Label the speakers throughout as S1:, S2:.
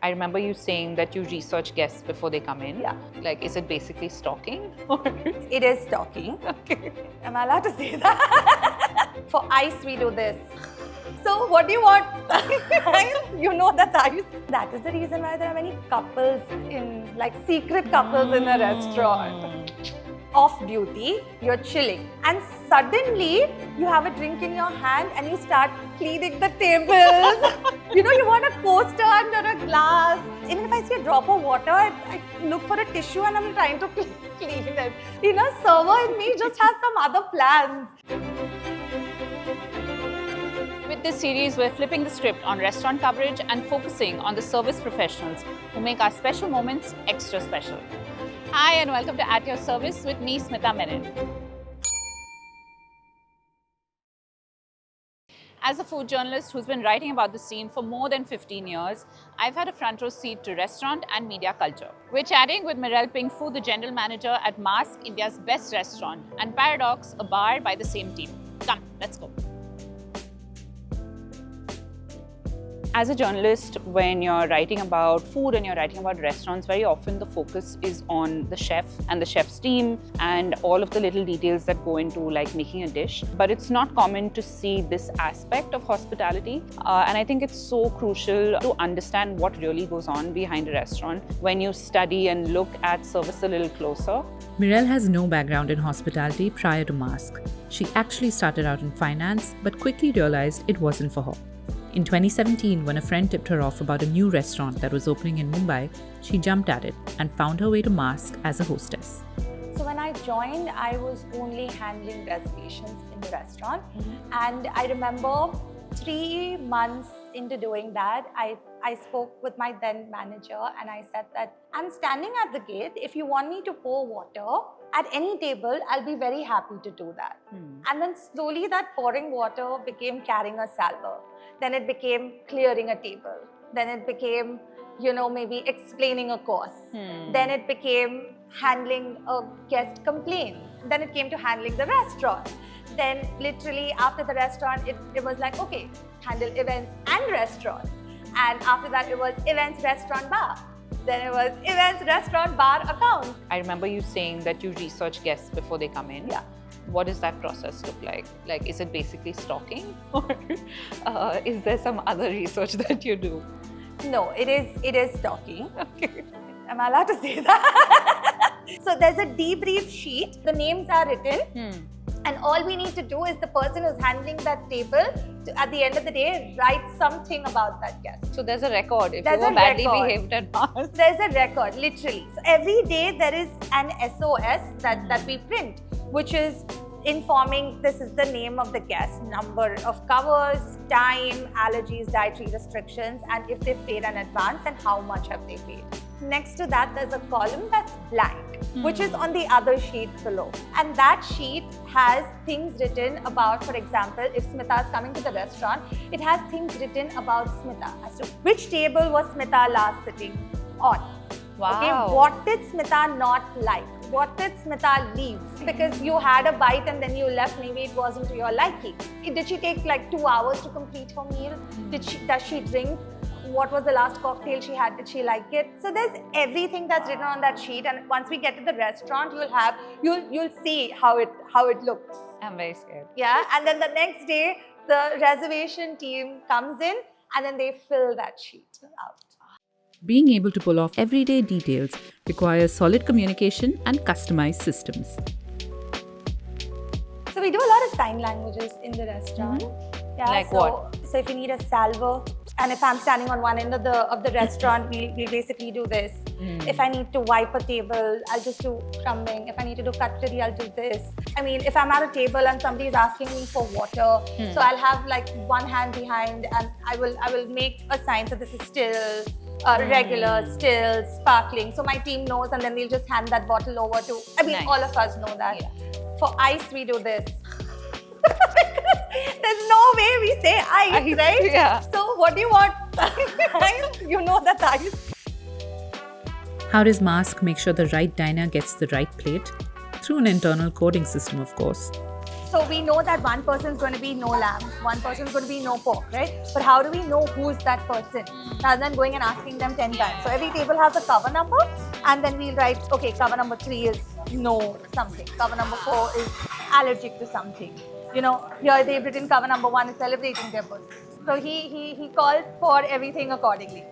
S1: I remember you saying that you research guests before they come in.
S2: Yeah.
S1: Like, is it basically stalking?
S2: It is stalking.
S1: Okay.
S2: Am I allowed to say that? For ice, we do this. So, what do you want? You know that's ice. That is the reason why there are many couples like secret couples in a restaurant. Off duty, you're chilling, and suddenly you have a drink in your hand and you start cleaning the tables. You want a coaster under a glass. Even if I see a drop of water, I look for a tissue and I'm trying to clean it. Server in me just has some other plans.
S1: With this series, we're flipping the script on restaurant coverage and focusing on the service professionals who make our special moments extra special. Hi and welcome to At Your Service with me, Smita Menon. As a food journalist who's been writing about the scene for more than 15 years, I've had a front row seat to restaurant and media culture. We're chatting with Mirelle Pingfu, the general manager at Mask, India's best restaurant, and Paradox, a bar by the same team. Come, let's go. As a journalist, when you're writing about food and you're writing about restaurants, very often the focus is on the chef and the chef's team and all of the little details that go into like making a dish. But it's not common to see this aspect of hospitality. And I think it's so crucial to understand what really goes on behind a restaurant when you study and look at service a little closer.
S3: Mirelle has no background in hospitality prior to Mask. She actually started out in finance, but quickly realized it wasn't for her. In 2017, when a friend tipped her off about a new restaurant that was opening in Mumbai, she jumped at it and found her way to Mask as a hostess.
S2: So when I joined, I was only handling reservations in the restaurant. And I remember 3 months into doing that, I spoke with my then manager and I said that I'm standing at the gate. If you want me to pour water at any table, I'll be very happy to do that. And then slowly that pouring water became carrying a salver. Then it became clearing a table. Then it became, maybe explaining a course. Then it became handling a guest complaint. Then it came to handling the restaurant. Then literally after the restaurant, it was like, okay, handle events and restaurant. And after that, it was events, restaurant, bar. Then it was events, restaurant, bar, accounts.
S1: I remember you saying that you research guests before they come in.
S2: Yeah.
S1: What does that process look like? Like, is it basically stalking or is there some other research that you do?
S2: No, it is stalking.
S1: Okay.
S2: Am I allowed to say that? So there's a debrief sheet. The names are written. And all we need to do is the person who's handling that table, at the end of the day, write something about that guest.
S1: So there's a record. If
S2: There's
S1: you were
S2: a
S1: badly
S2: record.
S1: behaved at Mars.
S2: There's a record, literally. So every day there is an SOS that we print, which is informing this is the name of the guest, number of covers, time, allergies, dietary restrictions, and if they've paid in advance and how much have they paid. Next to that, there's a column that's blank, which is on the other sheet below. And that sheet has things written about, for example, if Smita is coming to the restaurant, it has things written about Smita as to which table was Smita last sitting on.
S1: Wow.
S2: Okay, what did Smita not like? What did Smita leave? Because you had a bite and then you left, maybe it wasn't to your liking. Did she take like 2 hours to complete her meal? Does she drink? What was the last cocktail she had? Did she like it? So there's everything that's written on that sheet, and once we get to the restaurant, you'll see how it looks.
S1: I'm very scared.
S2: Yeah, and then the next day, the reservation team comes in and then they fill that sheet out.
S3: Being able to pull off everyday details requires solid communication and customized systems.
S2: So we do a lot of sign languages in the restaurant. Yeah,
S1: Like what?
S2: So if you need a salver, and if I'm standing on one end of the restaurant, we basically do this. If I need to wipe a table, I'll just do crumbing. If I need to do cutlery, I'll do this. I mean, if I'm at a table and somebody is asking me for water, so I'll have like one hand behind and I will make a sign. So this is still, regular, still, sparkling. So my team knows, and then we'll just hand that bottle over to,
S1: Nice.
S2: all of us know that.
S1: Yeah.
S2: For ice, we do this. There's no way we say ice, right?
S1: Yeah.
S2: So what do you want? You know that's ice.
S3: How does Mask make sure the right diner gets the right plate? Through an internal coding system, of course.
S2: So we know that one person is going to be no lamb, one person is going to be no pork, right? But how do we know who's that person? Rather than going and asking them 10 times. So every table has a cover number, and then we'll write, okay, cover number 3 is no something. Cover number 4 is allergic to something. You know, here they've written cover number 1 is celebrating their birthday. So he calls for everything accordingly.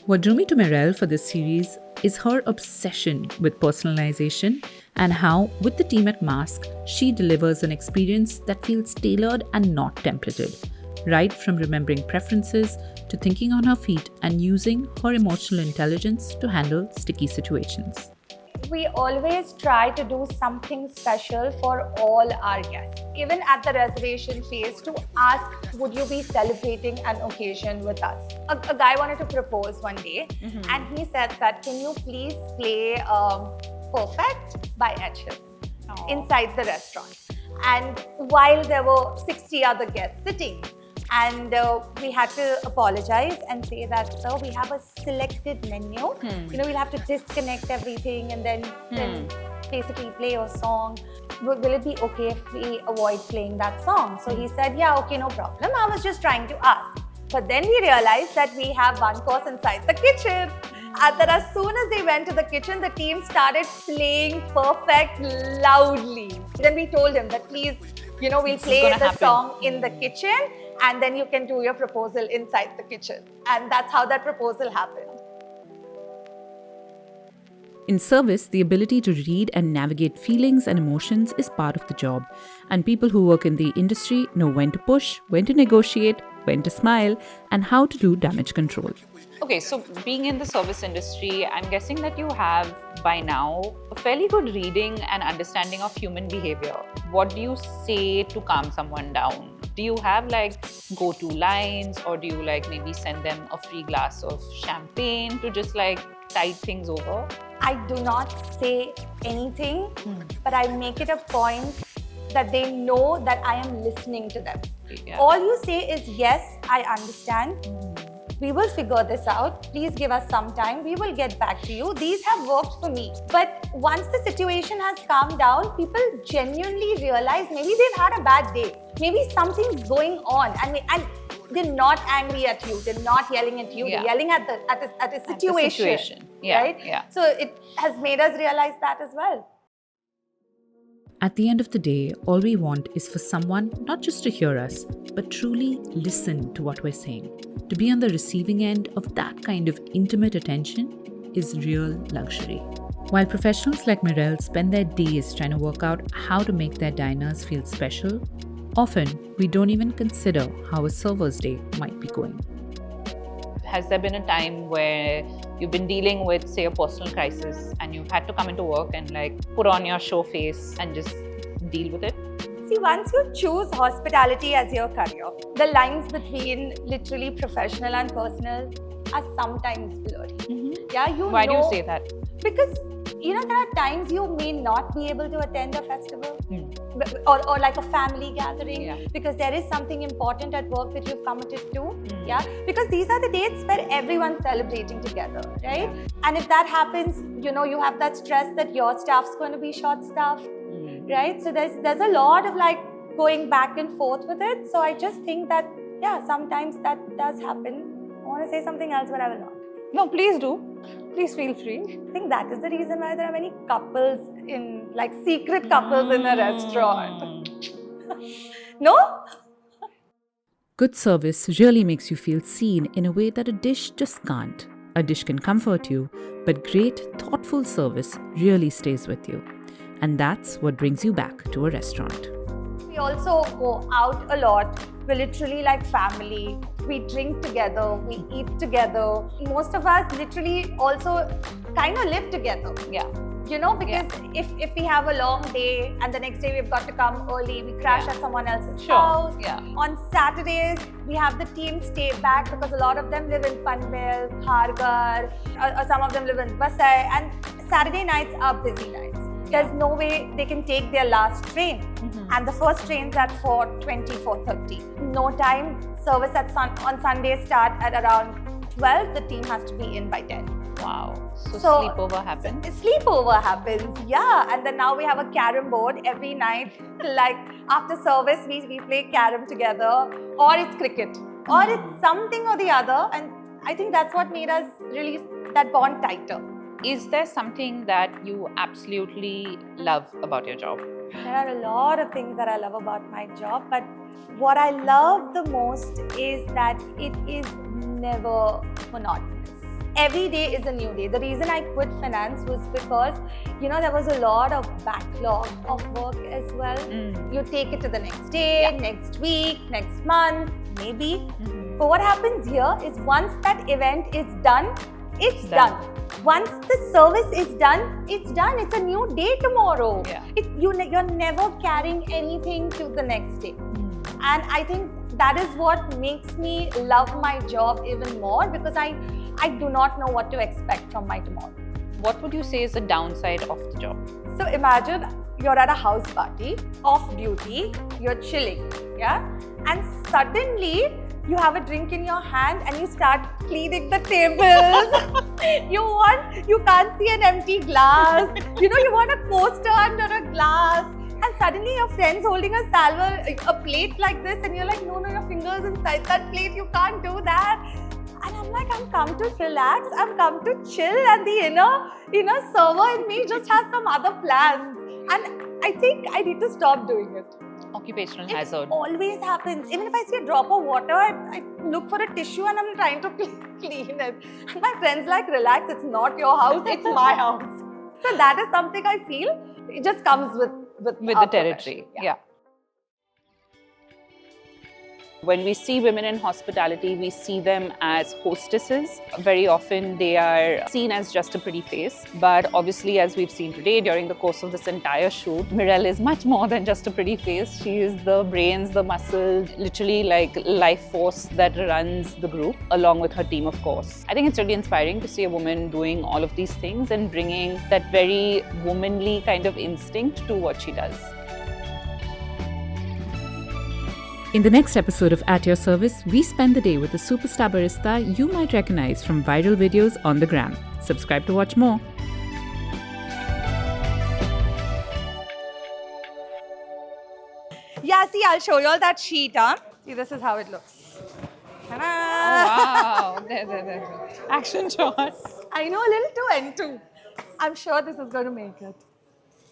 S3: What drew me to Mirelle for this series is her obsession with personalization and how, with the team at Mask, she delivers an experience that feels tailored and not templated, right from remembering preferences to thinking on her feet and using her emotional intelligence to handle sticky situations.
S2: We always try to do something special for all our guests. Even at the reservation phase, to ask, would you be celebrating an occasion with us? A guy wanted to propose one day, and he said that, can you please play Perfect by Ed Sheeran inside the restaurant? And while there were 60 other guests sitting, and we had to apologize and say that, sir, we have a selected menu. You know, we'll have to disconnect everything and then basically play a song. Will it be okay if we avoid playing that song? So he said, yeah, okay, no problem. I was just trying to ask. But then we realized that we have one course inside the kitchen. And that as soon as they went to the kitchen, the team started playing Perfect loudly. Then we told him that, please, you know, we'll play the song in the kitchen, and then you can do your proposal inside the kitchen. And that's how that proposal happened.
S3: In service, the ability to read and navigate feelings and emotions is part of the job, and people who work in the industry know when to push, when to negotiate, when to smile, and how to do damage control.
S1: Okay, so being in the service industry, I'm guessing that you have by now a fairly good reading and understanding of human behavior. What do you say to calm someone down? Do you have like go-to lines, or do you like maybe send them a free glass of champagne to just like tide things over?
S2: I do not say anything, but I make it a point that they know that I am listening to them.
S1: Yeah.
S2: All you say is, yes, I understand. We will figure this out. Please give us some time. We will get back to you. These have worked for me. But once the situation has calmed down, people genuinely realize maybe they've had a bad day. Maybe something's going on, and they're not angry at you. They're not yelling at you.
S1: Yeah.
S2: They're yelling at the situation.
S1: Yeah.
S2: Right?
S1: Yeah.
S2: So it has made us realize that as well.
S3: At the end of the day, all we want is for someone not just to hear us, but truly listen to what we're saying. To be on the receiving end of that kind of intimate attention is real luxury. While professionals like Mirelle spend their days trying to work out how to make their diners feel special, often we don't even consider how a server's day might be going.
S1: Has there been a time where you've been dealing with, say, a personal crisis and you've had to come into work and like put on your show face and just deal with it?
S2: See, once you choose hospitality as your career, the lines between literally professional and personal are sometimes blurry. Yeah,
S1: Why do you say that?
S2: Because, you know, there are times you may not be able to attend a festival or like a family gathering because there is something important at work that you've committed to. Yeah, because these are the dates where everyone's celebrating together, right? And if that happens, you know, you have that stress that your staff's going to be short-staffed, right? So there's a lot of like going back and forth with it. So I just think that, yeah, sometimes that does happen. I want to say something else, but I will not.
S1: No, please do. Please feel free.
S2: I think that is the reason why there are many couples in, like secret couples in a restaurant. No?
S3: Good service really makes you feel seen in a way that a dish just can't. A dish can comfort you, but great, thoughtful service really stays with you. And that's what brings you back to a restaurant.
S2: We also go out a lot. We're literally like family. We drink together, we eat together. Most of us literally also kind of live together.
S1: Yeah.
S2: You know, because if we have a long day and the next day we've got to come early, we crash at someone else's house.
S1: Yeah.
S2: On Saturdays, we have the team stay back because a lot of them live in Panvel, Kharghar, or some of them live in Vasai, and Saturday nights are busy nights. There's no way they can take their last train. And the first train's at 4:20, 4:30. No time. Service on Sundays start at around 12. The team has to be in by 10.
S1: Wow. So
S2: So-
S1: sleepover happened.
S2: Sleepover happens, yeah. And then now we have a carom board every night. Like after service, we play carom together, or it's cricket, or it's something or the other. And I think that's what made us really that bond tighter.
S1: Is there something that you absolutely love about your job?
S2: There are a lot of things that I love about my job, but what I love the most is that it is never monotonous. Every day is a new day. The reason I quit finance was because, there was a lot of backlog of work as well. You take it to the next day, next week, next month, maybe. But what happens here is once that event is done, it's done. Once the service is done, it's done. It's a new day tomorrow.
S1: Yeah.
S2: You're never carrying anything to the next day. And I think that is what makes me love my job even more, because I do not know what to expect from my tomorrow.
S1: What would you say is the downside of the job?
S2: So imagine you're at a house party, off duty, you're chilling, yeah? And suddenly you have a drink in your hand and you start cleaning the tables. You can't see an empty glass. You want a coaster under a glass. And suddenly your friend's holding a salver, a plate like this, and you're like, no, your finger's inside that plate, you can't do that. And I'm like, I'm come to relax, I'm come to chill, and the inner server in me just has some other plans. And I think I need to stop doing it.
S1: Occupational
S2: It
S1: hazard.
S2: always happens. Even if I see a drop of water, I look for a tissue and I'm trying to clean it. And my friend's like, relax, it's not your house, it's my house. So that is something I feel, it just comes with
S1: With the territory. Yeah. When we see women in hospitality, we see them as hostesses. Very often they are seen as just a pretty face. But obviously, as we've seen today during the course of this entire shoot, Mirelle is much more than just a pretty face. She is the brains, the muscle, literally like life force that runs the group, along with her team, of course. I think it's really inspiring to see a woman doing all of these things and bringing that very womanly kind of instinct to what she does.
S3: In the next episode of At Your Service, we spend the day with a superstar barista you might recognize from viral videos on the gram. Subscribe to watch more.
S2: Yeah, see, I'll show you all that sheet, huh? See, this is how it looks. Ta-da!
S1: Wow. There. Action shot.
S2: I know a little too and too. I'm sure this is going to make it.